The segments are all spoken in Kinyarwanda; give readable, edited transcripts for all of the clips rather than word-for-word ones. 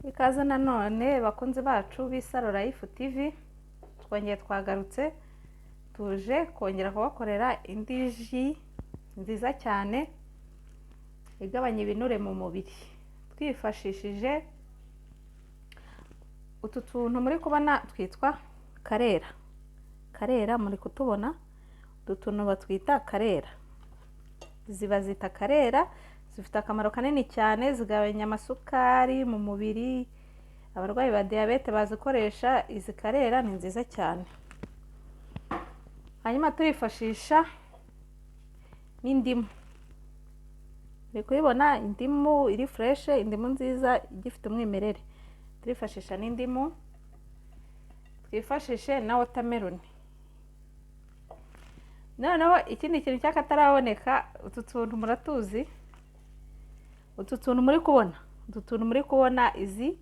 Ikaze nanone bakunzi bacu b'Isaro Life TV, twongeye twagarutse tuje kongera kubakorera indi ji nziza cyane igabanya ibinure mu mubiri, twifashishije utu tuntu muri kubona twitwa karera. Muri kutubona utu tuntu batwita karera, zita karera. Zifite akamaro kanini cyane, zigabanya amasukari mu mubiri. Abarwayi ba diabete bazikoresha, izi karera ni nziza cyane. Hanyuma turifashisha n'indimu. Uri kubibona indimu iri fresh, indimu nziza igifite umwimerere. Turifashisha n'indimu, twifashishe na watermelon. Noneho ikindi kintu cyakataraboneka, utu tuntu muratuzi. Utu tuntu muri kubona, izi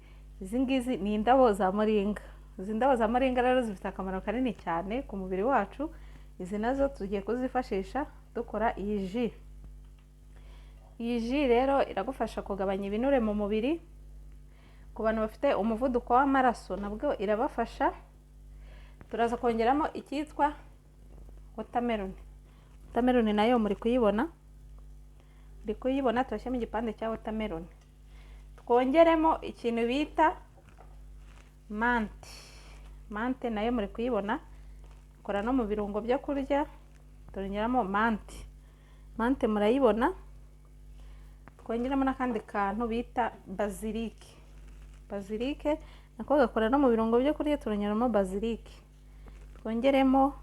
ngizi ni indabo za moringa. Izi ndabo za moringa rero zifite akamaro kanini cyane ku mubiri wacu. Izi nazo tugiye kuzifashisha dukora iyi ji. Iyi ji rero iragufasha kugabanya ibinure mu mubiri. Ku bantu bafite umuvuduko w'amaraso nabwo irabafasha. Turaza kongeramo icyitwa watermelon. Watermelon nayo muri kuyibona. Turashyiramo igipande cya watermelon. Twongeremo ikintu bita mante nayo muri kuyibona, ikora no mu birungo byo kurya. Turongeramo mante murayibona. Twongeramo n'akandi kantu bita bazilike nako gakora no mu birungo byo kurya. Turongeramo bazilike. Twongeremo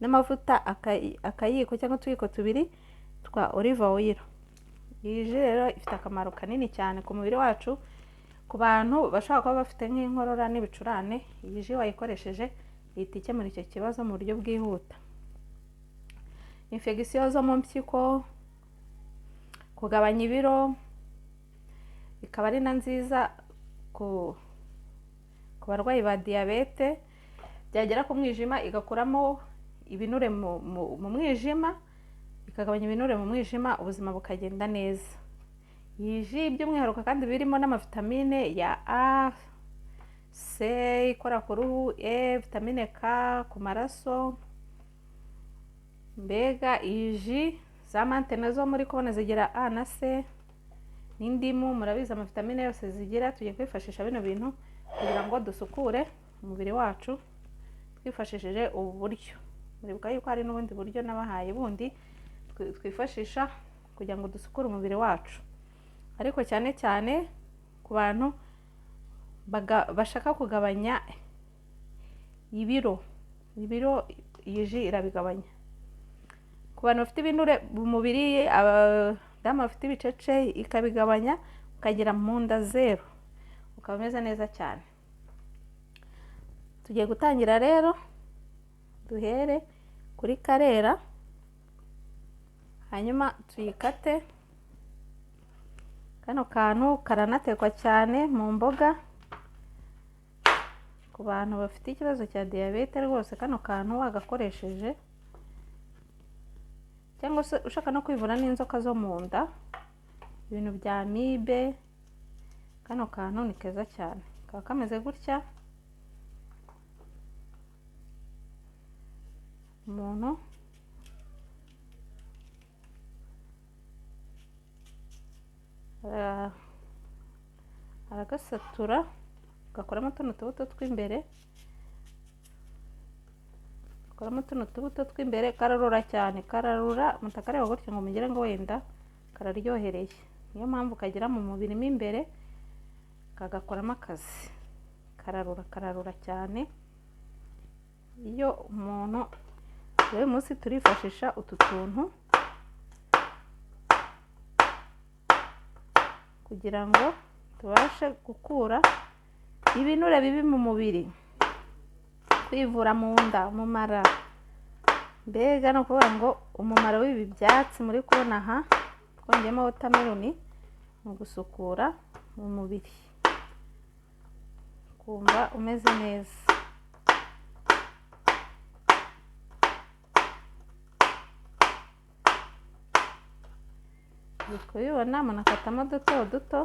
n'amavuta akayiko cyangwa utuyiko tubiri twa olive oil. Iyi ji rero ifite akamaro kanini cyane ku mubiri wacu. Ku bantu bashaka kuba bafite nk'inkorora n'ibicurane, iyi ji wayikoresheje ihita ikemura icyo kibazo mu buryo bwihuta. Infection zo mu mpyiko, kugabanya ibiro, ikaba ari na nziza ku barwayi ba diabete. Byagera ku mwijima igakuramo ibinure mu mwijima, ikagabanya ibinure mu mwijima, ubuzima bukagenda neza. Iyi ji by'umwihariko kandi birimo n'amavitamine ya A, C, ikora ku ruhu, E, vitamine K ku maraso. Mbega iyi ji za mante nazo muri kubona zigira A na C. N'indimu murabizi amavitamine yose zigira. Tugiye kwifashisha bino bintu kugira ngo dusukure umubiri wacu twifashishije ubu buryo. Muribuka yuko hari n'ubundi buryo nabahaye bundi twifashisha kugira ngo dusukure umubiri wacu, ariko cyane cyane ku bantu bashaka kugabanya ibiro iyi ji irabigabanya. Ku bantu bafite ibinure mu mubiri, abadamu bafite ibicece, ikabigabanya ukagira mu nda zero, ukaba umeze neza cyane. Tugiye gutangira rero, duhere kuri karera, hanyuma tuyikate. Kano kantu karanatekwa cyane mu mboga. Ku bantu bafite ikibazo cya diabete rwose kano kantu wagakoresheje, cyangwa se ushaka no kwivura n'inzoka zo mu nda, ibintu bya amibe, kano kantu ni keza cyane. Kaba kameze gutya, umuntu aragasatura gakoramo tuno tubuto tw'imbere, kararura cyane, mutakareba gutya ngo mugire ngo wenda kararyohereye. Niyo mpamvu kagira mu mubiri mo imbere, kagakoramo akazi. Kararura cyane. Iyo umuntu uyu munsi turifashisha utu tuntu kugira ngo tubashe gukura ibinure bibi mu mubiri, kwivura mu nda, mu mara. Mbega no kuvuga ngo umumaro w'ibi byatsi muri kubona aha twongeyemo watermelon mu gusukura mu mubiri, kumva umeze neza. Uri kubibona, munakatamo duto duto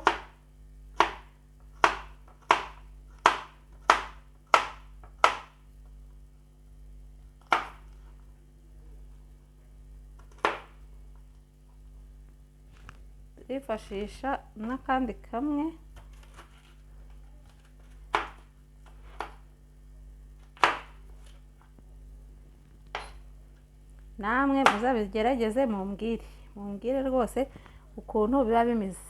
turifashisha n'akandi kamwe, namwe muzabigerageze mumbwire rwose ukuntu biba bimeze.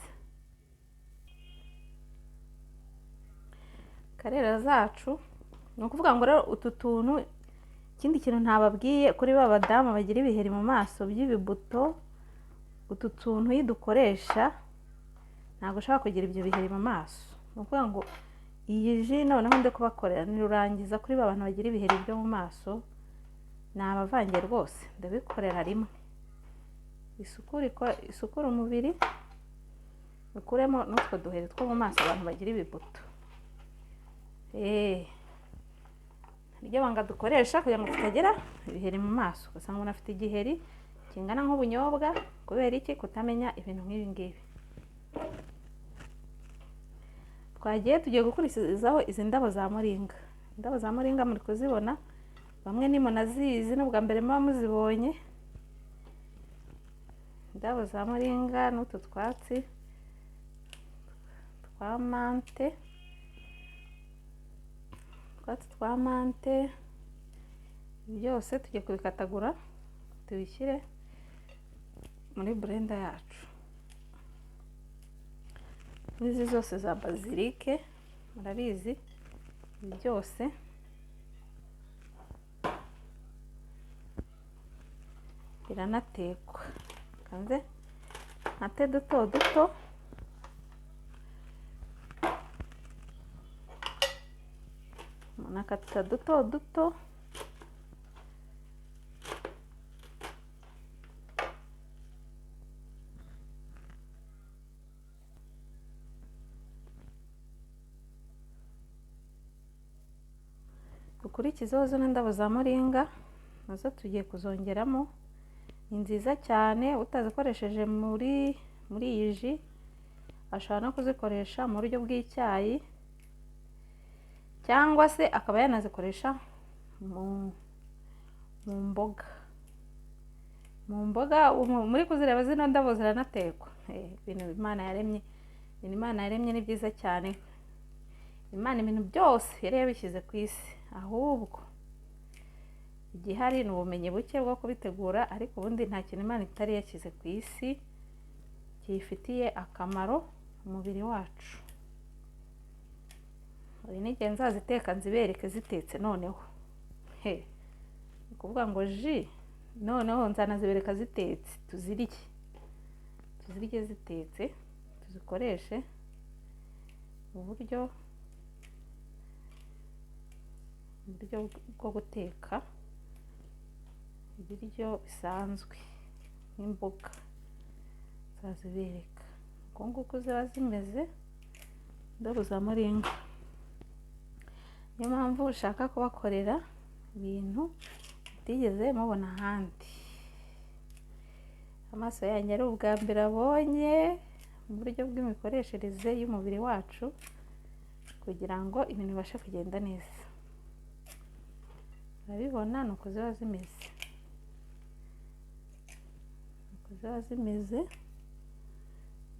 Karera zacu ni ukuvuga ngo rero utu tuntu, ikindi kintu ntababwiye kuri ba badamu bagira ibiheri mu maso by'ibibuto, utu tuntu iyo dukoresha ntabwo ushaka kugira ibyo biheri mu maso. Ni ukuvuga ngo iyi ji noneho ndi kubakorera ni rurangiza kuri ba bantu bagira ibiheri byo mu maso, ni abavange rwose ndabikorera rimwe. Isukura umubiri, ukuremo n'utwo duheri two mu maso abantu bagira ibibuto. Niryo banga dukoresha kugira ngo tutagira ibiheri mu maso. Ugasanga umuntu afite igiheri kingana nk'ubunyobwa kubera iki? Kutamenya ibintu nk'ibi ngibi. Tugiye gukurikizaho izi ndabo za moringa. Indabo za moringa muri kuzibona, bamwe ni munazizi n'ubwa mbere muba muzibonye. Indabo za moringa n'utu twatsi twa mante, byose tugiye kubikatagura tubishyire muri blender yacu. N'izi zose za bazilike murabizi, byose biranatekwa. Kanze nkate duto duto, nakata duto duto, dukurikizeho zino ndabo za moringa, nazo tugiye kuzongeramo. Ni nziza cyane, utazikoresheje muri iyi ji ashobora no kuzikoresha mu buryo bw'icyayi, cyangwa se akaba yanazikoresha mu mboga. Muri kuzireba zino ndabo ziranatekwa. Ibintu Imana yaremye ni byiza cyane. Imana ibintu byose yari yabishyize ku isi, ahubwo igihari ni ubumenyi buke bwo kubitegura, ariko ubundi nta kintu Imana itari yashyize ku isi kiyifitiye akamaro umubiri wacu. Hari n'igihe nzaziteka nzibereke zitetse noneho. Ni ukuvuga ngo ji noneho nzanazibereka zitetse, tuzirye zitetse, tuzikoreshe mu buryo bwo guteka ibiryo bisanzwe nk'imboga. Nzazibereka uko nguko ziba zimeze indabo za moringa. Niyo mpamvu ushaka kubakorera ibintu utigeze mubona ahandi. Amaso yanjye ari ubwa mbere abonye mu buryo bw'imikoreshereze y'umubiri wacu, kugira ngo ibintu bibashe kugenda neza. Urabibona ni uko ziba zimeze,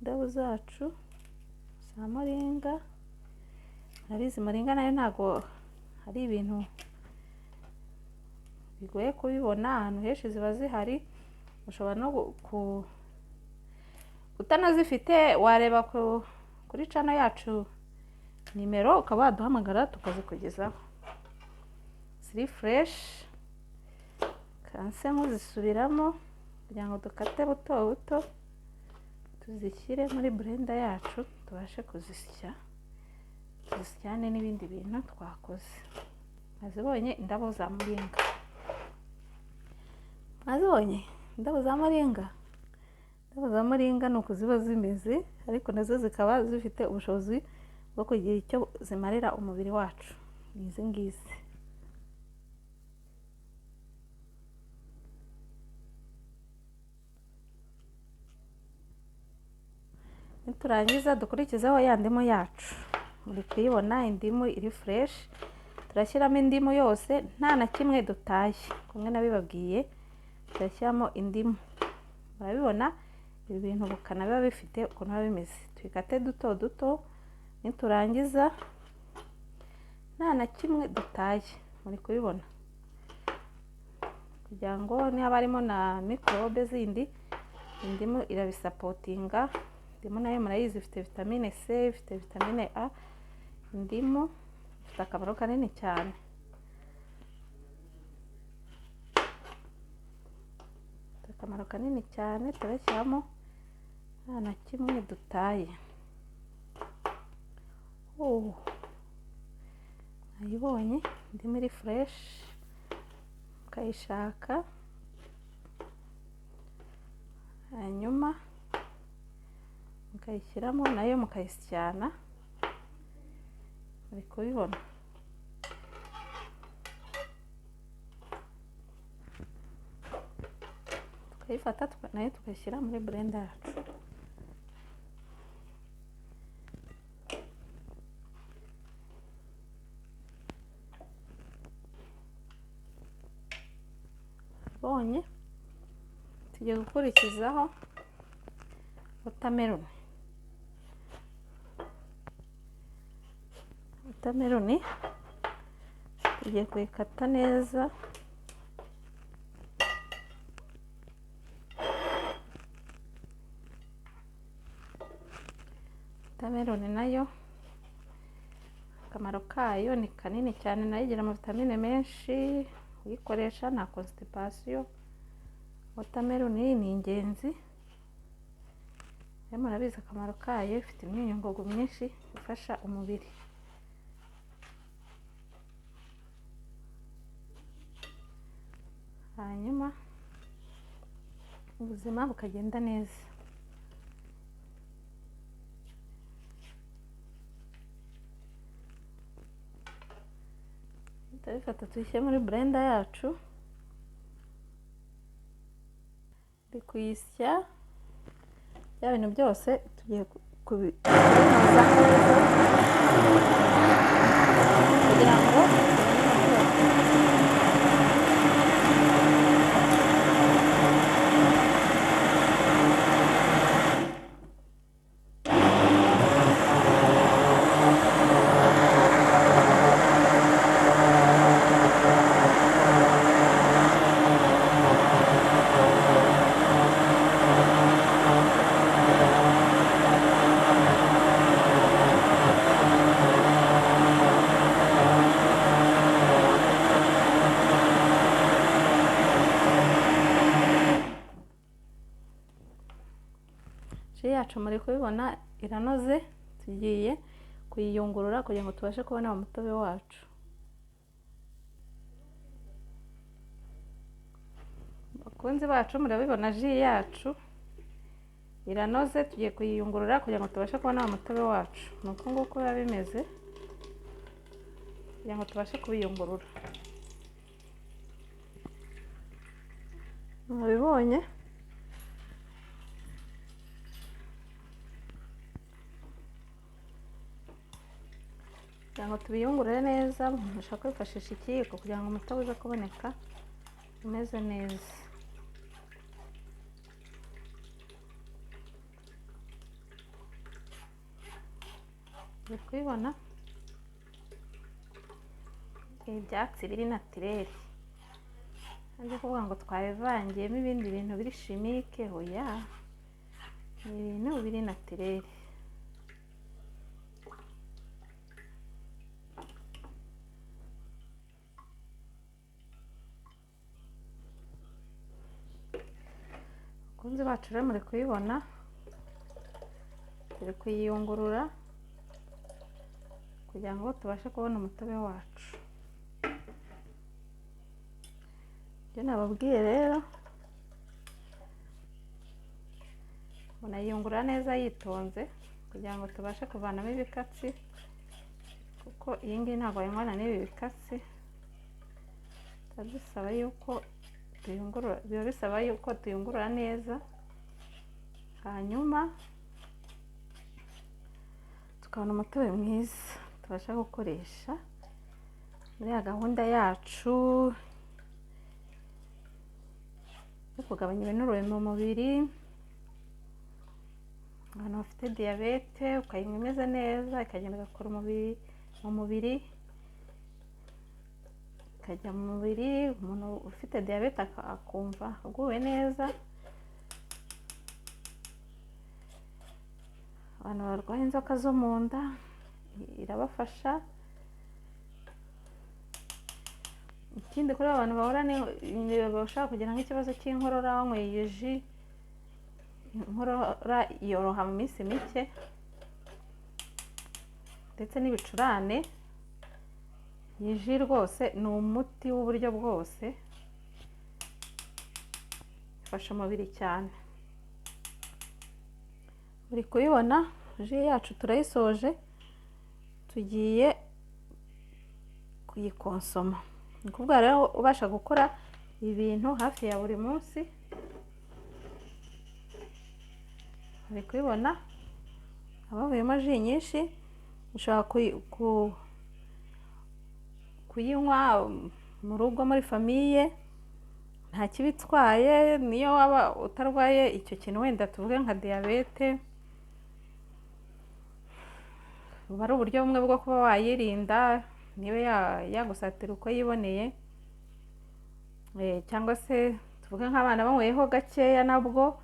indabo zacu za moringa. Murabizi moringa nayo ntabwo hari ibintu bigoye kubibona, ahantu henshi ziba zihari. Ushobora no utanazifite wareba kuri channel yacu nimero, ukaba waduhamagara tukazikugezaho. Ziri fresh, kanse nk'uzisubiramo kugira ngo dukate buto buto, tuzishyire muri blender yacu tubashe kuzisya, tuzisyane n'ibindi bintu twakoze. Mwazibonye indabo za moringa? Mwazibonye indabo za moringa? Indabo za moringa ni uko ziba zimeze, ariko nazo zikaba zifite ubushobozi bwo kugira icyo zimarira umubiri wacu. Ni izi ngizi. Niturangiza dukurikizeho ya ndimu yacu. Muri kuyibona indimu iri fresh. Turashyiramo indimu yose, nta na kimwe dutaye. Kumwe nabibabwiye, turashyiramo indimu. Murabibona ibi bintu ubukana biba bifite ukuntu biba bimeze. Tubikate duto duto, niturangiza nta na kimwe dutaye, muri kubibona, kugira ngo niba harimo na mikorobe zindi, indimu irabisapotinga. Indimu nayo murayizi ifite vitamine C, ifite vitamine A. Indimu ifite akamaro kanini cyane. Akamaro kanini cyane, turashyiramo nta na kimwe dutaye. Ayibonye indimu iri fresh, ukayishaka, hanyuma mukayishyiramo nayo mukayisyana, muri kubibona. Tukayifata nayo tukayishyira muri blender yacu. Bonye tugiye gukurikizaho watermelon. Watermelon tugiye kuyikata neza, watermelon nayo akamaro kayo ni kanini cyane, nayo igira amavitamine menshi, uyikoresha nta constipation. Watermelon ni ingenzi, murabizi akamaro kayo, ifite imyunyungugu myinshi ifasha umubiri. Hanyuma ubuzima bukagenda neza. Turabifata tuyishyire muri blender yacu, ndi kuyisya. Bya bintu byose tugiye kubinoza kugira ngo yacu muri kubibona iranoze. Tugiye kuyiyungurura kugira ngo tubashe kubona umutobe wacu. Bakunzi bacu murabibona ji yacu iranoze, tugiye kuyiyungurura kugira ngo tubashe kubona umutobe wacu. Nuko nguko biba bimeze kugira ngo tubashe kubiyungurura. Mubibonye kugira ngo tubiyungurure neza, mushaka kwifashisha ikiyiko kugira ngo umutobe uze kuboneka umeze neza. Uri kubibona ibyatsi biri naturel, nje kuvuga ngo twabivangiyemo ibindi bintu biri chimique. Hoya, ni ibintu biri naturel. Bakunzi bacu rero muri kubibona, turi kuyiyungurura kugira ngo tubashe kubona umutobe wacu. Ibyo nababwiye rero, munayiyungurura neza yitonze kugira ngo tubashe kuvanamo ibikatsi, kuko iyi ngiyi ntabwo yanywana n'ibi bikatsi. Bisaba yuko tuyungurura, biba bisaba yuko tuyungurura neza, hanyuma tukabona umutobe mwiza tubasha gukoresha muri ya gahunda yacu yo kugabanya ibinure mu mubiri, abantu bafite diyabete ukayinywa imeze neza, ikagenda igakora mu mubiri ikajya mu mubiri, umuntu ufite diyabete akumva aguwe neza. Abantu barwaye inzoka zo mu nda irabafasha. Ikindi kuri abantu bahora bashaka kugira nk'ikibazo cy'inkorora wanyweye iyi ji, inkorora yoroha mu minsi mike, ndetse n'ibicurane. Iyi ji rwose ni umuti w'uburyo bwose, ifasha umubiri cyane. Uri kuyibona ji yacu turayisoje, tugiye kuyikonsoma. Ni ukuvuga rero ubasha gukora ibintu hafi ya buri munsi. Uri kuyibona habavuyemo ji nyinshi, ushobora kuyinywa mu rugo muri famiye, nta kibitwaye. Niyo waba utarwaye icyo kintu wenda tuvuge nka diyabete, buba ari uburyo bumwe bwo kuba wayirinda niba yagusatira uko yiboneye. Cyangwa se tuvuge nk'abana banyweyeho gakeya, nabwo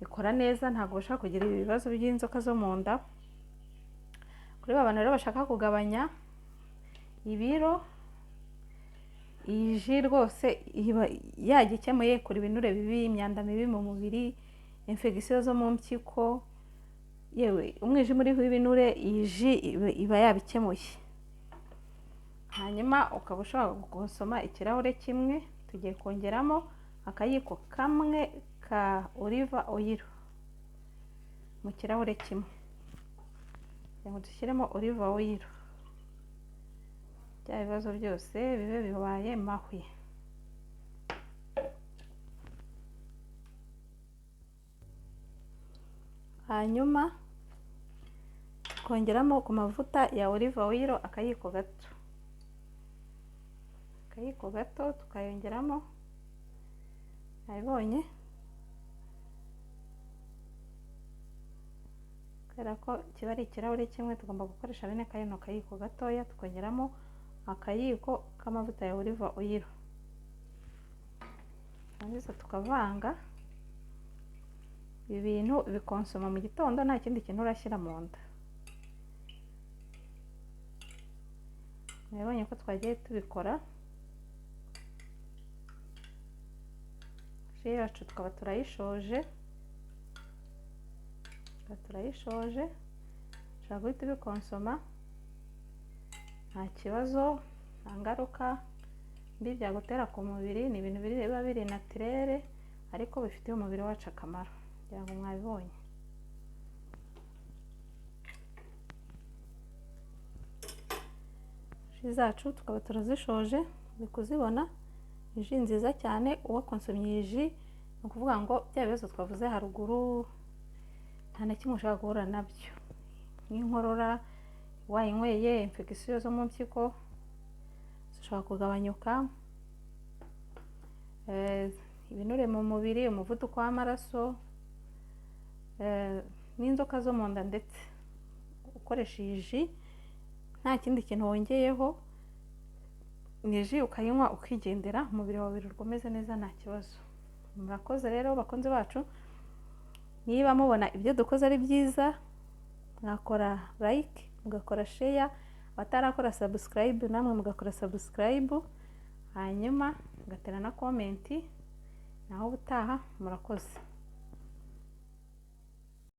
ikora neza, ntabwo bashaka kugira ibibazo by'inzoka zo mu nda. Kuri ba bantu rero bashaka kugabanya ibiro, iyi ji rwose yagikemuye kuri ibinure bibi, imyanda mibi mu mubiri, infection zo mu mpyiko, yewe umwijima uriho ibinure, iyi ji iba yabikemuye. Hanyuma ukaba ushobora gusoma ikirahure kimwe, tugiye kongeramo akayiko kamwe ka olive oil mu kirahure kimwe, kugira ngo dushyiremo olive oil, bya bibazo byose bibe bibaye mahwi. Hanyuma kongeramo ku mavuta ya olive oil akayiko gato, tukayongeramo. Nabibonye kubera ko kiba ari ikirahure kimwe, tugomba gukoresha bene kano kayiko gatoya, tukongeramo akayiko k'amavuta ya olive oil, hanyuma tukavanga. Ibi bintu bikonsoma mu gitondo, nta kindi kintu urashyira mu nda. Nabibonye ko twagiye tubikora. Ji yacu tukaba turayishoje, ushobora guhita ubikonsoma, nta kibazo, nta ngaruka mbi byagutera ku mubiri. Ni ibintu biba biri naturere, ariko bifitiye umubiri wacu akamaro, kugira ngo mwabibonye. Ji zacu tukaba turazishoje, uri kuzibona ni ji nziza cyane. Uwakonsomye iyi ji ni ukuvuga ngo bya bibazo twavuze haruguru nta na kimwe ushobora guhura nabyo, nk'inkorora wayinyweye, infection zo mu mpyiko zishobora kugabanyuka, ibinure mu mubiri, umuvuduko w'amaraso, n'inzoka zo mu nda. Ndetse ukoresha iyi ji nta kindi kintu wongeyeho, ni ji ukayinywa ukigendera, umubiri wawe wirirwa umeze neza nta kibazo. Murakoze rero bakunzi bacu, niba mubona ibyo dukoze ari byiza, mwakora like, mugakora share, abatarakora subscribe namwe mugakora subscribe, hanyuma mugatera na comment. Naho ubutaha, murakoze.